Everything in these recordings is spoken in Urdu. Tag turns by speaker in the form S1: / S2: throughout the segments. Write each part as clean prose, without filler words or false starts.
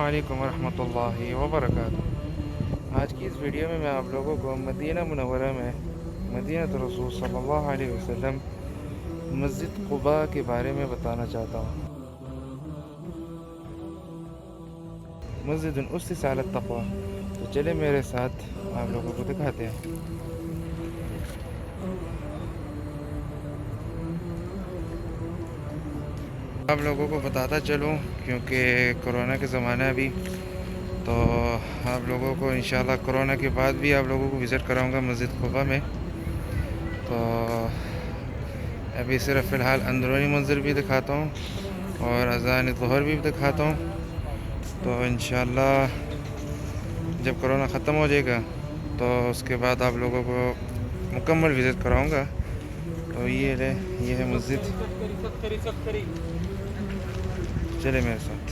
S1: علیکم ورحمۃ اللہ وبرکاتہ۔ آج کی اس ویڈیو میں آپ لوگوں کو مدینہ منورہ میں مدینہ رسول صلی اللہ علیہ وسلم مسجد قباء کے بارے میں بتانا چاہتا ہوں۔ مسجد اسس علی التقوی۔ تو چلے میرے ساتھ آپ لوگوں کو دکھاتے ہیں۔ آپ لوگوں کو بتاتا چلوں کیونکہ کرونا کے زمانہ ابھی، تو آپ لوگوں کو انشاءاللہ کرونا کے بعد بھی آپ لوگوں کو وزٹ کراؤں گا مسجد قباء میں۔ تو ابھی صرف فی الحال اندرونی منظر بھی دکھاتا ہوں اور اذان ظہر بھی دکھاتا ہوں۔ تو انشاءاللہ جب کرونا ختم ہو جائے گا تو اس کے بعد آپ لوگوں کو مکمل وزٹ کراؤں گا۔ تو یہ ہے مسجد، چلے میرے ساتھ۔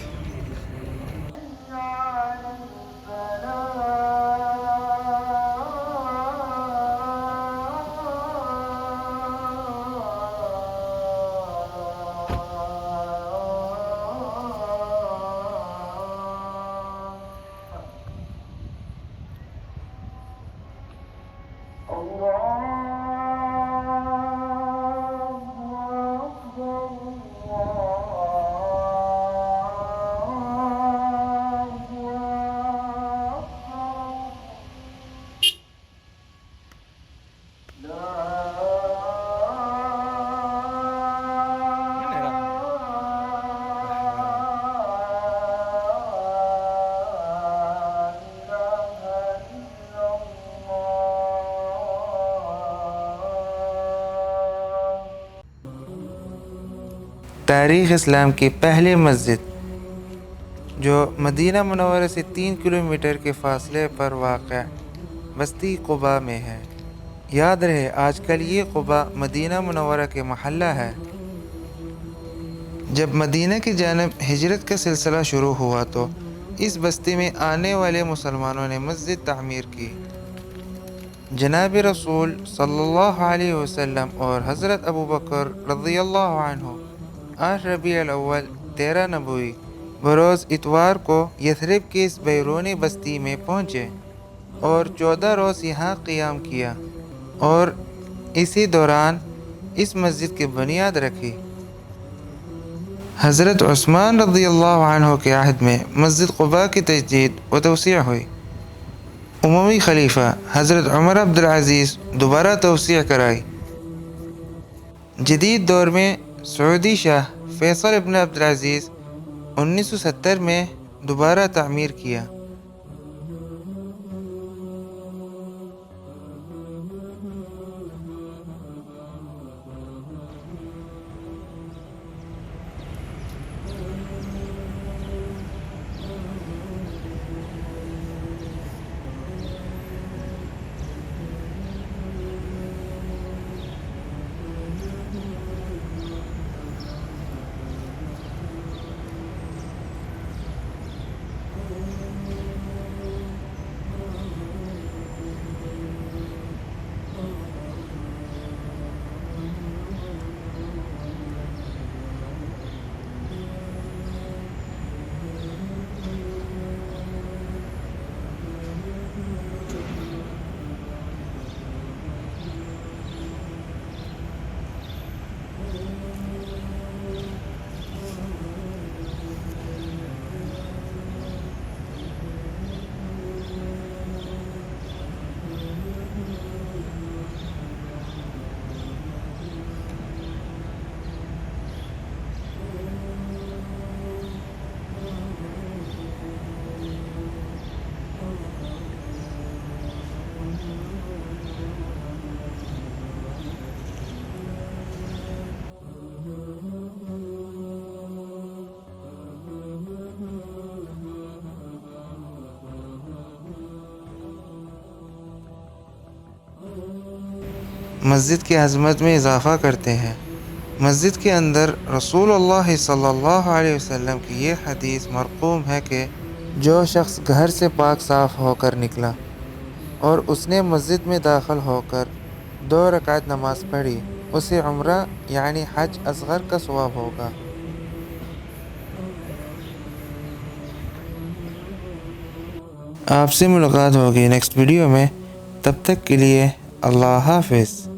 S1: تاریخ اسلام کی پہلی مسجد جو مدینہ منورہ سے 3 کلومیٹر کے فاصلے پر واقع بستی قباء میں ہے۔ یاد رہے آج کل یہ قباء مدینہ منورہ کے محلہ ہے۔ جب مدینہ کی جانب ہجرت کا سلسلہ شروع ہوا تو اس بستی میں آنے والے مسلمانوں نے مسجد تعمیر کی۔ جناب رسول صلی اللہ علیہ وسلم اور حضرت ابوبکر رضی اللہ عنہ 8 ربیع الاول 13 نبوی بروز اتوار کو یثرب کی اس بیرونی بستی میں پہنچے اور 14 روز یہاں قیام کیا اور اسی دوران اس مسجد کی بنیاد رکھی۔ حضرت عثمان رضی اللہ عنہ کے عہد میں مسجد قباء کی تجدید و توسیع ہوئی۔ اموی خلیفہ حضرت عمر عبد العزیز دوبارہ توسیع کرائی۔ جدید دور میں سعودی شاہ فیصل ابن عبد العزیز 1970 میں دوبارہ تعمیر کیا۔ مسجد کی عظمت میں اضافہ کرتے ہیں۔ مسجد کے اندر رسول اللہ صلی اللہ علیہ وسلم کی یہ حدیث مرقوم ہے کہ جو شخص گھر سے پاک صاف ہو کر نکلا اور اس نے مسجد میں داخل ہو کر 2 رکعت نماز پڑھی، اسے عمرہ یعنی حج اصغر کا ثواب ہوگا۔ آپ سے ملاقات ہوگی نیکسٹ ویڈیو میں، تب تک کے لیے اللہ حافظ۔